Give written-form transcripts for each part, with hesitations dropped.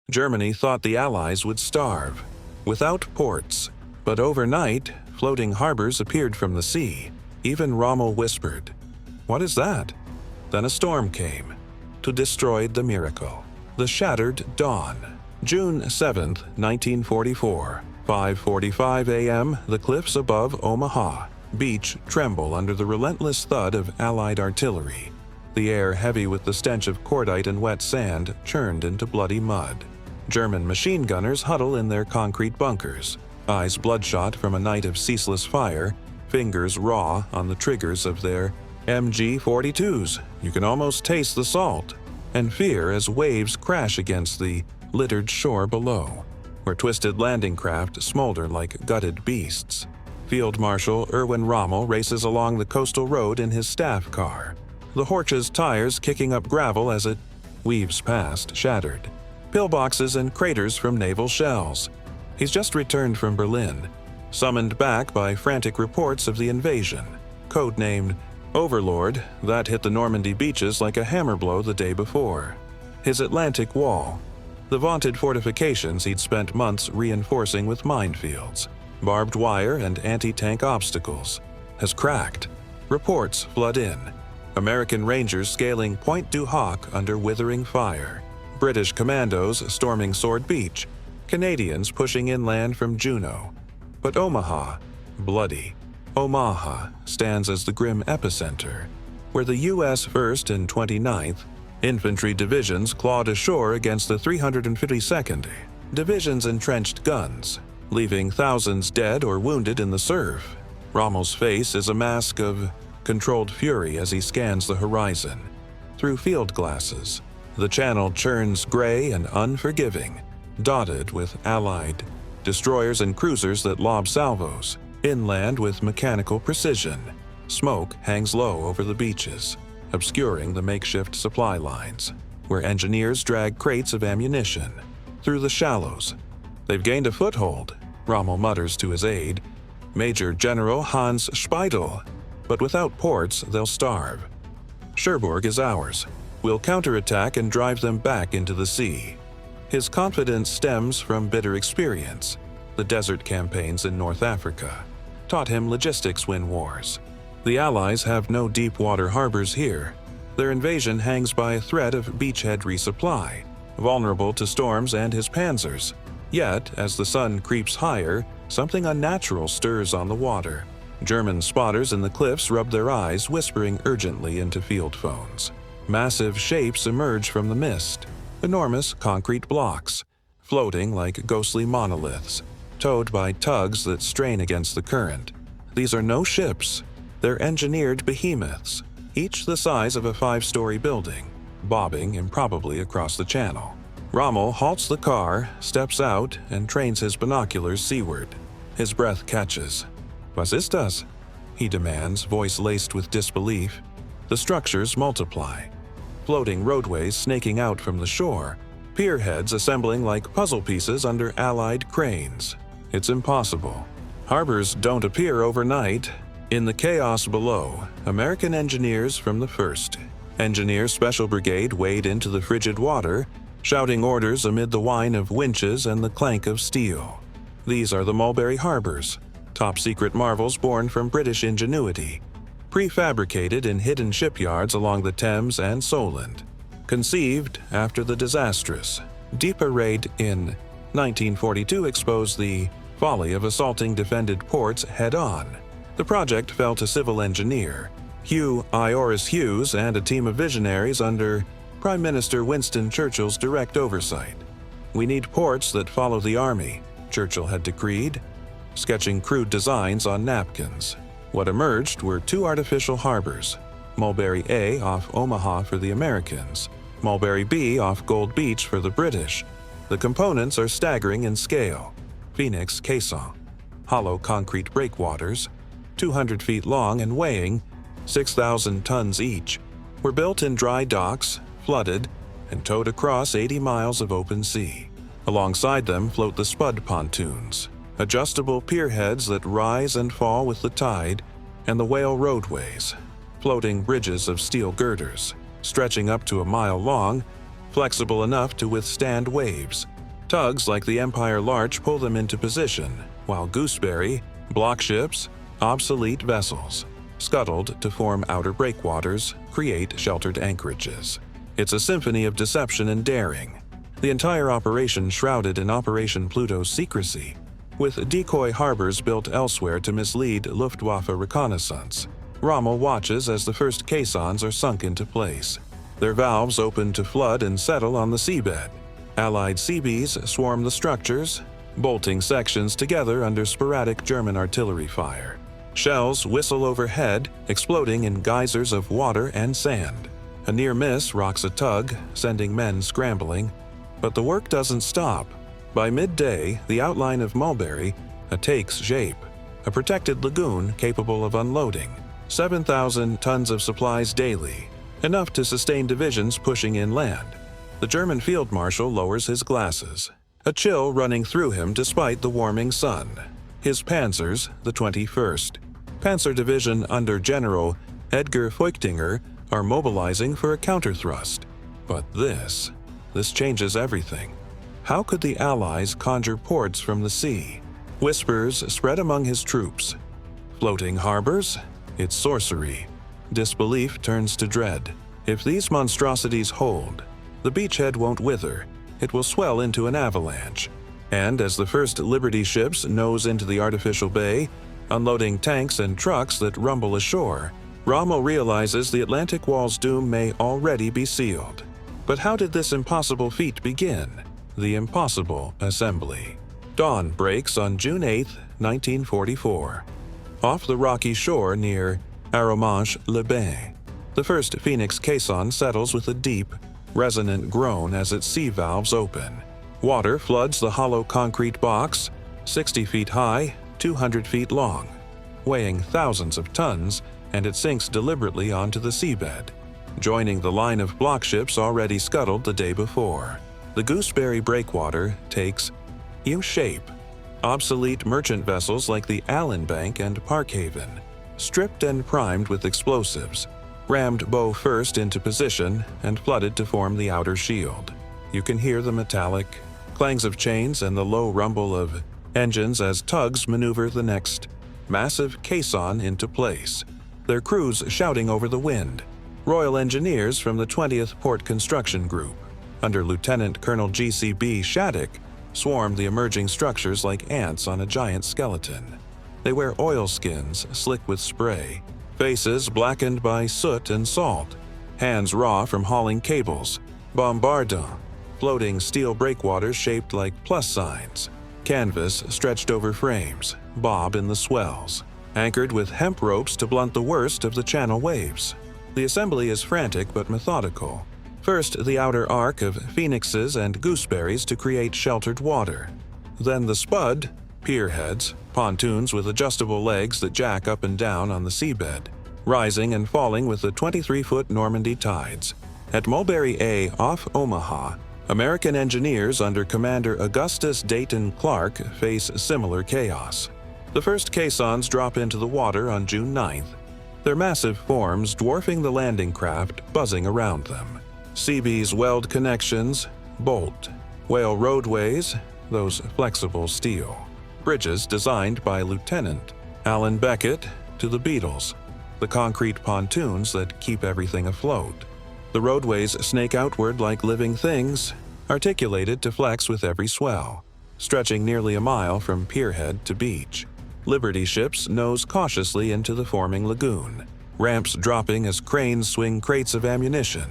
Germany thought the Allies would starve, without ports. But overnight, floating harbors appeared from the sea. Even Rommel whispered, "What is that?" Then a storm came to destroy the miracle. The Shattered Dawn. June 7, 1944, 5:45 a.m., the cliffs above Omaha Beach tremble under the relentless thud of Allied artillery. The air, heavy with the stench of cordite and wet sand, churned into bloody mud. German machine gunners huddle in their concrete bunkers, eyes bloodshot from a night of ceaseless fire, fingers raw on the triggers of their MG-42s. You can almost taste the salt, and fear as waves crash against the littered shore below, where twisted landing craft smolder like gutted beasts. Field Marshal Erwin Rommel races along the coastal road in his staff car, the Horch's tires kicking up gravel as it weaves past, shattered pillboxes and craters from naval shells. He's just returned from Berlin, summoned back by frantic reports of the invasion, codenamed Overlord, that hit the Normandy beaches like a hammer blow the day before. His Atlantic Wall, the vaunted fortifications he'd spent months reinforcing with minefields, barbed wire and anti-tank obstacles, has cracked. Reports flood in. American Rangers scaling Point du Hoc under withering fire. British commandos storming Sword Beach. Canadians pushing inland from Juneau. But Omaha, bloody. Omaha stands as the grim epicenter, where the U.S. 1st and 29th Infantry Divisions clawed ashore against the 352nd Division's entrenched guns, leaving thousands dead or wounded in the surf. Rommel's face is a mask of controlled fury as he scans the horizon. Through field glasses, the channel churns gray and unforgiving, dotted with Allied destroyers and cruisers that lob salvos, inland with mechanical precision. Smoke hangs low over the beaches, obscuring the makeshift supply lines, where engineers drag crates of ammunition. Through the shallows, they've gained a foothold, Rommel mutters to his aide, Major General Hans Speidel. But without ports, they'll starve. Cherbourg is ours. We'll counterattack and drive them back into the sea. His confidence stems from bitter experience. The desert campaigns in North Africa taught him logistics win wars. The Allies have no deep water harbors here. Their invasion hangs by a thread of beachhead resupply, vulnerable to storms and his panzers. Yet, as the sun creeps higher, something unnatural stirs on the water. German spotters in the cliffs rub their eyes, whispering urgently into field phones. Massive shapes emerge from the mist, enormous concrete blocks, floating like ghostly monoliths, towed by tugs that strain against the current. These are no ships. They're engineered behemoths, each the size of a 5-story building, bobbing improbably across the channel. Rommel halts the car, steps out, and trains his binoculars seaward. His breath catches. "Was ist das?" he demands, voice laced with disbelief. The structures multiply. Floating roadways snaking out from the shore, pierheads assembling like puzzle pieces under Allied cranes. It's impossible. Harbors don't appear overnight. In the chaos below, American engineers from the 1st Engineer Special Brigade wade into the frigid water, shouting orders amid the whine of winches and the clank of steel. These are the Mulberry Harbors, top-secret marvels born from British ingenuity, prefabricated in hidden shipyards along the Thames and Solent. Conceived after the disastrous Dieppe raid in 1942 exposed the folly of assaulting defended ports head-on. The project fell to civil engineer Hugh Ioris Hughes and a team of visionaries under Prime Minister Winston Churchill's direct oversight. "We need ports that follow the army," Churchill had decreed, sketching crude designs on napkins. What emerged were 2 artificial harbors, Mulberry A off Omaha for the Americans, Mulberry B off Gold Beach for the British. The components are staggering in scale. Phoenix caisson, hollow concrete breakwaters, 200 feet long and weighing 6,000 tons each, were built in dry docks, flooded, and towed across 80 miles of open sea. Alongside them float the Spud pontoons, adjustable pierheads that rise and fall with the tide, and the whale roadways, floating bridges of steel girders, stretching up to a mile long, flexible enough to withstand waves, Tugs like the Empire Larch pull them into position, while Gooseberry, block ships, obsolete vessels, scuttled to form outer breakwaters, create sheltered anchorages. It's a symphony of deception and daring. The entire operation shrouded in Operation Pluto's secrecy, with decoy harbors built elsewhere to mislead Luftwaffe reconnaissance. Rommel watches as the first caissons are sunk into place. Their valves open to flood and settle on the seabed. Allied Seabees swarm the structures, bolting sections together under sporadic German artillery fire. Shells whistle overhead, exploding in geysers of water and sand. A near miss rocks a tug, sending men scrambling. But the work doesn't stop. By midday, the outline of Mulberry takes shape, a protected lagoon capable of unloading 7,000 tons of supplies daily, enough to sustain divisions pushing inland. The German field marshal lowers his glasses, a chill running through him despite the warming sun. His panzers, the 21st Panzer Division under General Edgar Feuchtinger, are mobilizing for a counterthrust. But this changes everything. How could the Allies conjure ports from the sea? Whispers spread among his troops. Floating harbors? It's sorcery. Disbelief turns to dread. If these monstrosities hold, the beachhead won't wither. It will swell into an avalanche. And as the first Liberty ships nose into the artificial bay, unloading tanks and trucks that rumble ashore, Rommel realizes the Atlantic Wall's doom may already be sealed. But how did this impossible feat begin? The impossible assembly. Dawn breaks on June 8, 1944. Off the rocky shore near Arromanches-les-Bains, the first Phoenix caisson settles with a deep, resonant groan as its sea valves open. Water floods the hollow concrete box, 60 feet high, 200 feet long, weighing thousands of tons, and it sinks deliberately onto the seabed, joining the line of block ships already scuttled the day before. The Gooseberry breakwater takes new shape. Obsolete merchant vessels like the Allenbank and Parkhaven, stripped and primed with explosives, rammed bow first into position and flooded to form the outer shield. You can hear the metallic clangs of chains and the low rumble of engines as tugs maneuver the next massive caisson into place, their crews shouting over the wind. Royal Engineers from the 20th Port Construction Group, under Lieutenant Colonel G.C.B. Shattuck, swarm the emerging structures like ants on a giant skeleton. They wear oilskins slick with spray, faces blackened by soot and salt, hands raw from hauling cables, bombardons, floating steel breakwaters shaped like plus signs, canvas stretched over frames, bob in the swells, anchored with hemp ropes to blunt the worst of the channel waves. The assembly is frantic but methodical. First, the outer arc of phoenixes and gooseberries to create sheltered water. Then the spud, pier heads, pontoons with adjustable legs that jack up and down on the seabed, rising and falling with the 23-foot Normandy tides. At Mulberry A off Omaha, American engineers under Commander Augustus Dayton Clark face similar chaos. The first caissons drop into the water on June 9th, their massive forms dwarfing the landing craft buzzing around them. Seabees weld connections, bolt, whale roadways, those flexible steel. Bridges designed by Lieutenant Alan Beckett to the Beatles, the concrete pontoons that keep everything afloat. The roadways snake outward like living things, articulated to flex with every swell, stretching nearly a mile from pierhead to beach. Liberty ships nose cautiously into the forming lagoon, ramps dropping as cranes swing crates of ammunition,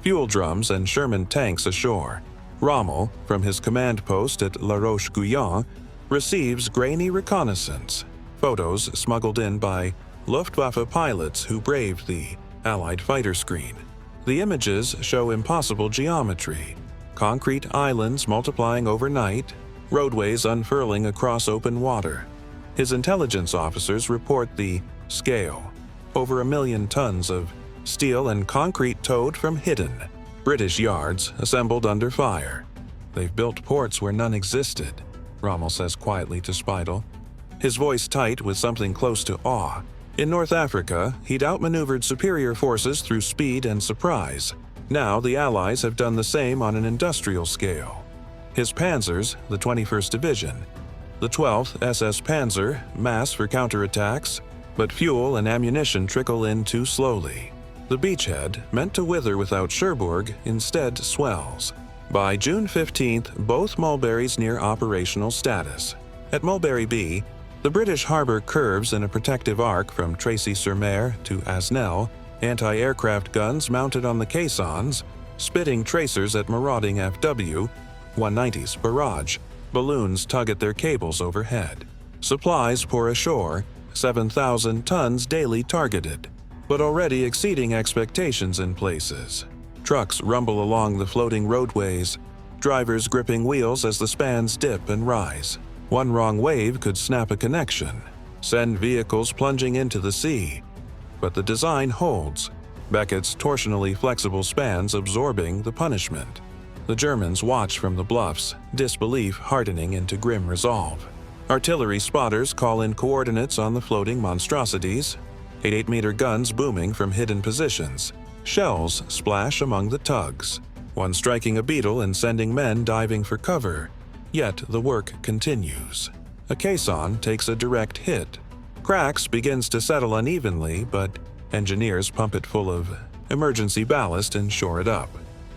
fuel drums and Sherman tanks ashore. Rommel, from his command post at La Roche-Guyon, receives grainy reconnaissance, photos smuggled in by Luftwaffe pilots who braved the Allied fighter screen. The images show impossible geometry, concrete islands multiplying overnight, roadways unfurling across open water. His intelligence officers report the scale, over 1 million tons of steel and concrete towed from hidden British yards assembled under fire. They've built ports where none existed, Rommel says quietly to Speidel, his voice tight with something close to awe. In North Africa, he'd outmaneuvered superior forces through speed and surprise. Now the Allies have done the same on an industrial scale. His panzers, the 21st Division, the 12th SS Panzer, mass for counterattacks, but fuel and ammunition trickle in too slowly. The beachhead, meant to wither without Cherbourg, instead swells. By June 15th, both Mulberries near operational status. At Mulberry B, the British harbor curves in a protective arc from Tracy-sur-Mer to Asnel, anti-aircraft guns mounted on the caissons, spitting tracers at marauding FW, 190's barrage, balloons tug at their cables overhead. Supplies pour ashore, 7,000 tons daily targeted, but already exceeding expectations in places. Trucks rumble along the floating roadways, drivers gripping wheels as the spans dip and rise. One wrong wave could snap a connection, send vehicles plunging into the sea. But the design holds, Beckett's torsionally flexible spans absorbing the punishment. The Germans watch from the bluffs, disbelief hardening into grim resolve. Artillery spotters call in coordinates on the floating monstrosities, 8-meter guns booming from hidden positions. Shells splash among the tugs, one striking a beetle and sending men diving for cover. Yet the work continues. A caisson takes a direct hit. Cracks begins to settle unevenly, but engineers pump it full of emergency ballast and shore it up.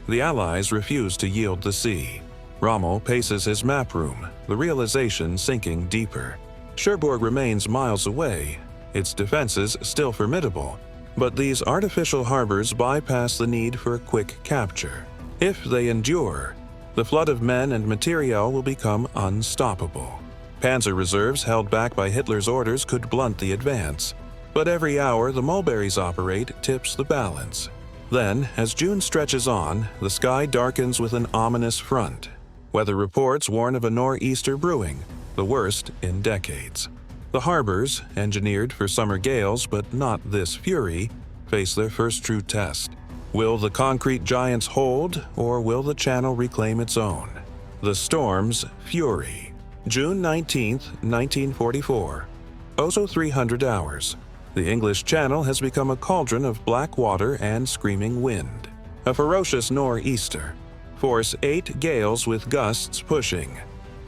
The Allies refuse to yield the sea. Rommel paces his map room, the realization sinking deeper. Cherbourg remains miles away, its defenses still formidable, but these artificial harbors bypass the need for a quick capture. If they endure, the flood of men and materiel will become unstoppable. Panzer reserves held back by Hitler's orders could blunt the advance, but every hour the Mulberries operate tips the balance. Then, as June stretches on, the sky darkens with an ominous front. Weather reports warn of a nor'easter brewing, the worst in decades. The harbors, engineered for summer gales but not this fury, face their first true test. Will the concrete giants hold, or will the channel reclaim its own? The storm's fury. June 19, 1944. OSO 300 hours. The English Channel has become a cauldron of black water and screaming wind. A ferocious nor'easter. Force 8 gales with gusts pushing.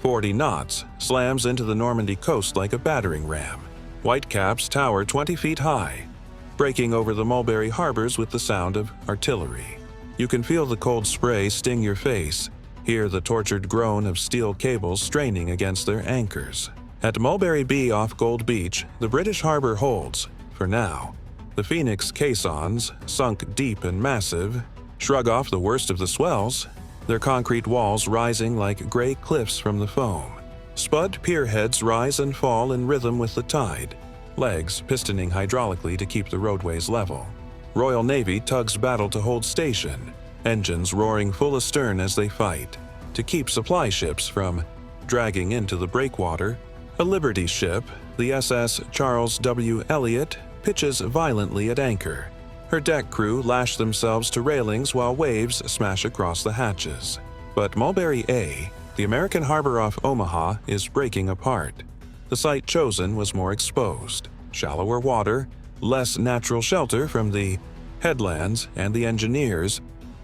40 knots, slams into the Normandy coast like a battering ram. Whitecaps tower 20 feet high, breaking over the Mulberry harbors with the sound of artillery. You can feel the cold spray sting your face, hear the tortured groan of steel cables straining against their anchors. At Mulberry B off Gold Beach, the British harbor holds, for now. The Phoenix caissons, sunk deep and massive, shrug off the worst of the swells, their concrete walls rising like gray cliffs from the foam. Spud pierheads rise and fall in rhythm with the tide, legs pistoning hydraulically to keep the roadways level. Royal Navy tugs battle to hold station, engines roaring full astern as they fight. To keep supply ships from dragging into the breakwater, a Liberty ship, the SS Charles W. Elliott, pitches violently at anchor. Her deck crew lash themselves to railings while waves smash across the hatches. But Mulberry A, the American harbor off Omaha, is breaking apart. The site chosen was more exposed, shallower water, less natural shelter from the headlands, and the engineers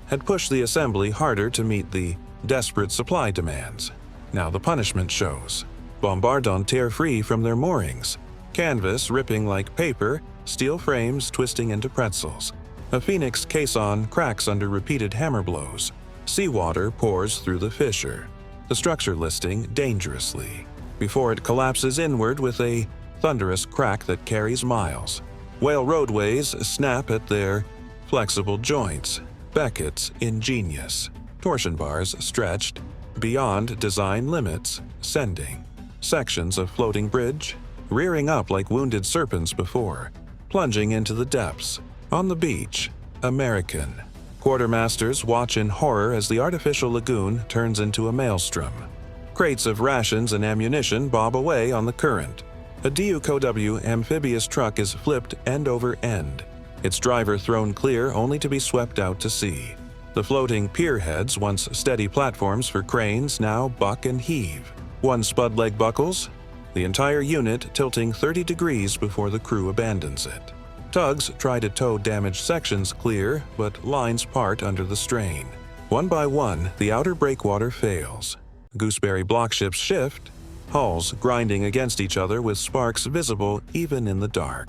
had pushed the assembly harder to meet the desperate supply demands. Now the punishment shows. Bombardons tear free from their moorings, canvas ripping like paper, steel frames twisting into pretzels. A Phoenix caisson cracks under repeated hammer blows. Seawater pours through the fissure, the structure listing dangerously, before it collapses inward with a thunderous crack that carries miles. Whale roadways snap at their flexible joints. Beckett's ingenious. Torsion bars stretched beyond design limits, sending. Sections of floating bridge, rearing up like wounded serpents before, plunging into the depths. On the beach, American. Quartermasters watch in horror as the artificial lagoon turns into a maelstrom. Crates of rations and ammunition bob away on the current. A DUKW amphibious truck is flipped end over end, its driver thrown clear only to be swept out to sea. The floating pierheads, once steady platforms for cranes, now buck and heave. One spud leg buckles, the entire unit tilting 30 degrees before the crew abandons it. Tugs try to tow damaged sections clear, but lines part under the strain. One by one, the outer breakwater fails. Gooseberry block ships shift, hulls grinding against each other with sparks visible even in the dark.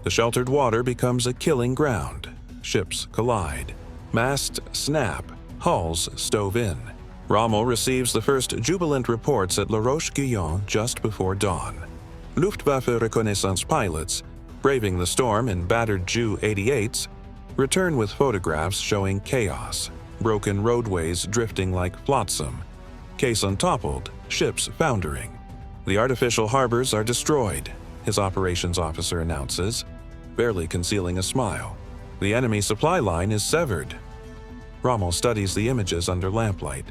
The sheltered water becomes a killing ground. Ships collide. Masts snap. Hulls stove in. Rommel receives the first jubilant reports at La Roche-Guyon just before dawn. Luftwaffe reconnaissance pilots, braving the storm in battered Ju-88s, return with photographs showing chaos, broken roadways drifting like flotsam, caisson toppled, ships foundering. The artificial harbors are destroyed, his operations officer announces, barely concealing a smile. The enemy supply line is severed. Rommel studies the images under lamplight.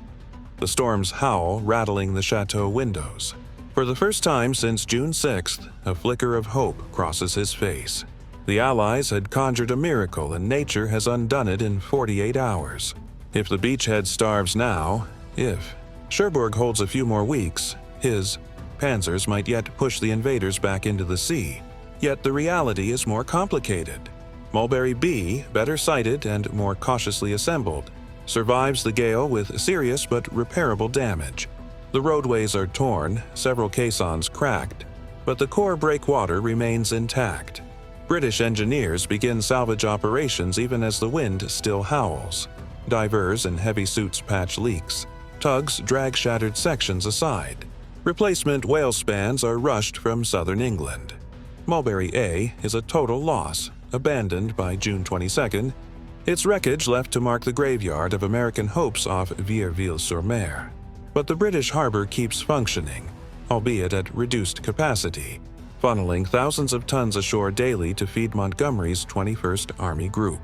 The storm's howl rattling the chateau windows. For the first time since June 6th, a flicker of hope crosses his face. The Allies had conjured a miracle and nature has undone it in 48 hours. If the beachhead starves now, if Cherbourg holds a few more weeks, his panzers might yet push the invaders back into the sea. Yet the reality is more complicated. Mulberry B, better sighted and more cautiously assembled, survives the gale with serious but repairable damage. The roadways are torn, several caissons cracked, but the core breakwater remains intact. British engineers begin salvage operations even as the wind still howls. Divers in heavy suits patch leaks. Tugs drag shattered sections aside. Replacement whale spans are rushed from southern England. Mulberry A is a total loss, abandoned by June 22nd, its wreckage left to mark the graveyard of American hopes off Vierville-sur-Mer. But the British harbor keeps functioning, albeit at reduced capacity, funneling thousands of tons ashore daily to feed Montgomery's 21st Army Group.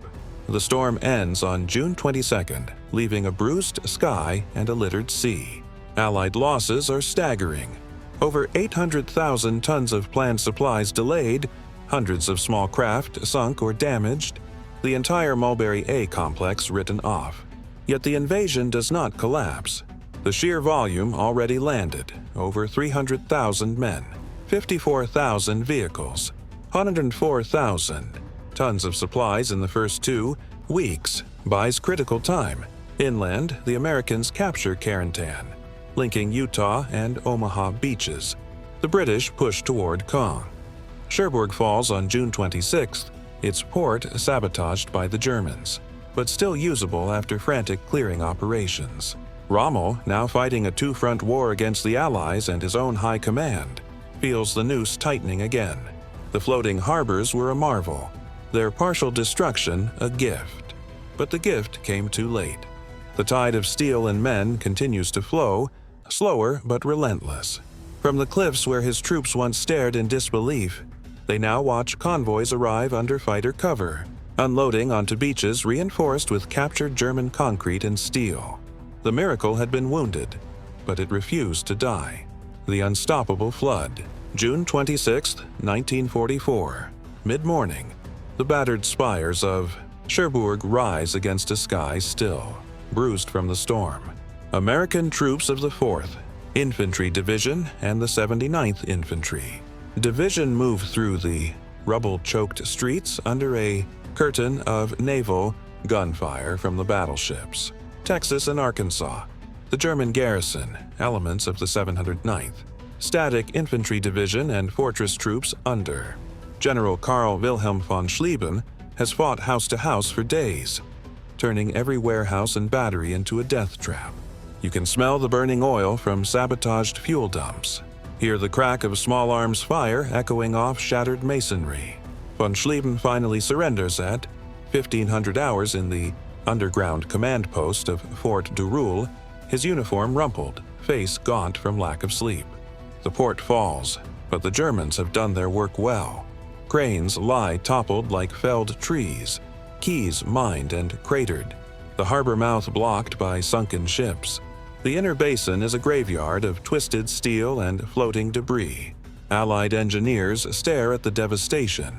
The storm ends on June 22nd, leaving a bruised sky and a littered sea. Allied losses are staggering. Over 800,000 tons of planned supplies delayed, hundreds of small craft sunk or damaged, the entire Mulberry A complex written off. Yet the invasion does not collapse. The sheer volume already landed, over 300,000 men, 54,000 vehicles, 104,000 tons of supplies in the first 2 weeks, buys critical time. Inland, the Americans capture Carentan, linking Utah and Omaha beaches. The British push toward Caen. Cherbourg falls on June 26th, its port sabotaged by the Germans, but still usable after frantic clearing operations. Rommel, now fighting a two-front war against the Allies and his own high command, feels the noose tightening again. The floating harbors were a marvel, their partial destruction a gift. But the gift came too late. The tide of steel and men continues to flow, slower but relentless. From the cliffs where his troops once stared in disbelief, they now watch convoys arrive under fighter cover, unloading onto beaches reinforced with captured German concrete and steel. The miracle had been wounded, but it refused to die. The unstoppable flood. June 26, 1944. Mid-morning. The battered spires of Cherbourg rise against a sky still, bruised from the storm. American troops of the 4th Infantry Division and the 79th Infantry Division move through the rubble-choked streets under a curtain of naval gunfire from the battleships. Texas and Arkansas, the German garrison, elements of the 709th, Static Infantry Division and fortress troops under. General Karl Wilhelm von Schlieben has fought house to house for days, turning every warehouse and battery into a death trap. You can smell the burning oil from sabotaged fuel dumps. Hear the crack of small arms fire echoing off shattered masonry. Von Schlieben finally surrenders at 1,500 hours in the underground command post of Fort du Roule, his uniform rumpled, face gaunt from lack of sleep. The port falls, but the Germans have done their work well. Cranes lie toppled like felled trees, quays mined and cratered, the harbor mouth blocked by sunken ships. The inner basin is a graveyard of twisted steel and floating debris. Allied engineers stare at the devastation,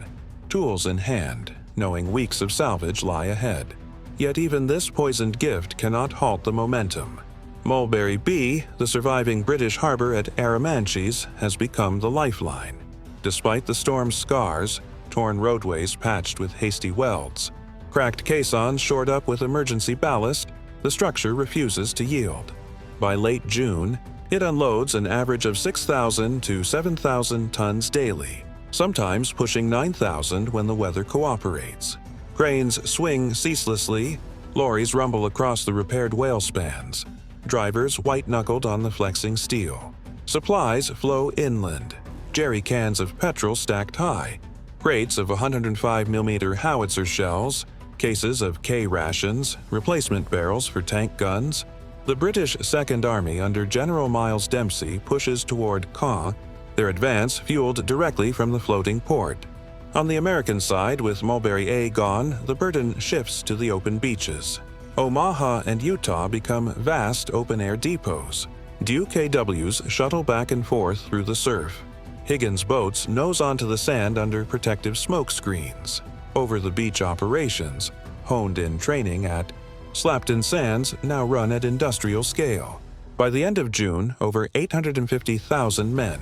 tools in hand, knowing weeks of salvage lie ahead. Yet even this poisoned gift cannot halt the momentum. Mulberry B, the surviving British harbor at Arromanches, has become the lifeline. Despite the storm's scars, torn roadways patched with hasty welds, cracked caissons shored up with emergency ballast, the structure refuses to yield. By late June, It unloads an average of 6,000 to 7,000 tons daily, sometimes pushing 9,000 when the weather cooperates. Cranes swing ceaselessly, lorries rumble across the repaired whale spans, drivers white-knuckled on the flexing steel. Supplies flow inland, jerry cans of petrol stacked high, crates of 105mm howitzer shells, cases of K rations, replacement barrels for tank guns. The British Second Army under General Miles Dempsey pushes toward Caen, their advance fueled directly from the floating port. On the American side, with Mulberry A gone, the burden shifts to the open beaches. Omaha and Utah become vast open-air depots. Duke AWs shuttle back and forth through the surf. Higgins boats nose onto the sand under protective smoke screens. Over-the-beach operations, honed-in training at Slapton Sands, now run at industrial scale. By the end of June, over 850,000 men,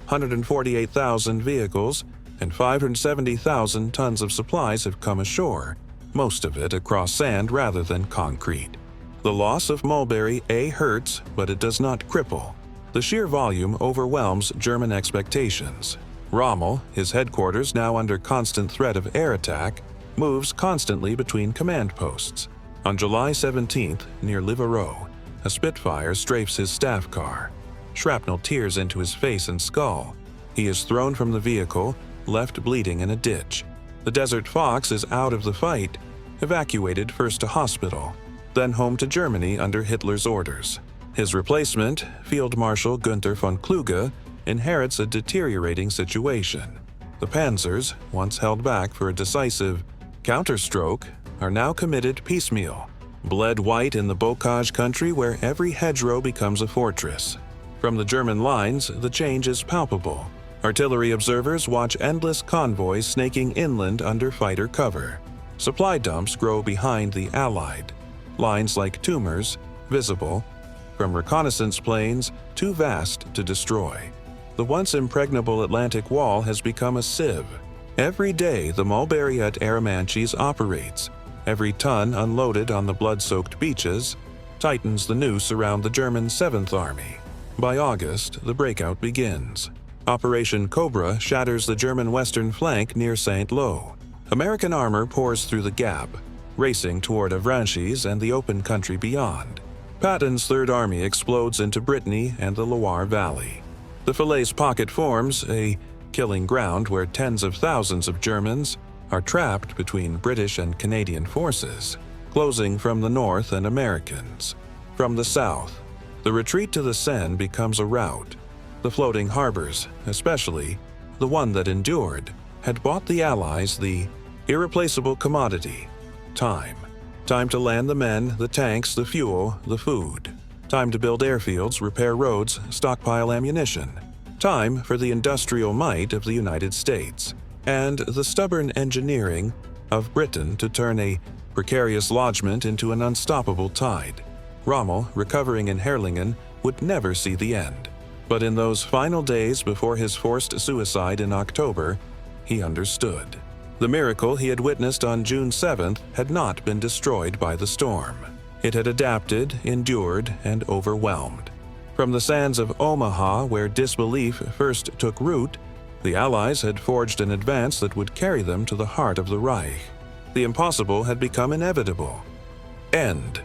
148,000 vehicles, and 570,000 tons of supplies have come ashore, most of it across sand rather than concrete. The loss of Mulberry A hurts, but it does not cripple. The sheer volume overwhelms German expectations. Rommel, his headquarters now under constant threat of air attack, moves constantly between command posts. On July 17th, near Livarot, a Spitfire strafes his staff car. Shrapnel tears into his face and skull. He is thrown from the vehicle, left bleeding in a ditch. The Desert Fox is out of the fight, evacuated first to hospital, then home to Germany under Hitler's orders. His replacement, Field Marshal Günther von Kluge, inherits a deteriorating situation. The panzers, once held back for a decisive counterstroke, are now committed piecemeal, bled white in the bocage country where every hedgerow becomes a fortress. From the German lines, the change is palpable. Artillery observers watch endless convoys snaking inland under fighter cover. Supply dumps grow behind the Allied, lines like tumors, visible, from reconnaissance planes too vast to destroy. The once impregnable Atlantic Wall has become a sieve. Every day the Mulberry at Arromanches operates. Every ton unloaded on the blood-soaked beaches tightens the noose around the German 7th Army. By August, the breakout begins. Operation Cobra shatters the German western flank near Saint-Lô. American armor pours through the gap, racing toward Avranches and the open country beyond. Patton's Third Army explodes into Brittany and the Loire Valley. The Falaise Pocket forms a killing ground where tens of thousands of Germans are trapped between British and Canadian forces, closing from the north and Americans. From the south, the retreat to the Seine becomes a rout. The floating harbors, especially the one that endured, had bought the Allies the irreplaceable commodity: time. Time to land the men, the tanks, the fuel, the food. Time to build airfields, repair roads, stockpile ammunition. Time for the industrial might of the United States and the stubborn engineering of Britain to turn a precarious lodgment into an unstoppable tide. Rommel, recovering in Herrlingen, would never see the end. But in those final days before his forced suicide in October, he understood. The miracle he had witnessed on June 7th had not been destroyed by the storm. It had adapted, endured, and overwhelmed. From the sands of Omaha, where disbelief first took root, the Allies had forged an advance that would carry them to the heart of the Reich. The impossible had become inevitable. End.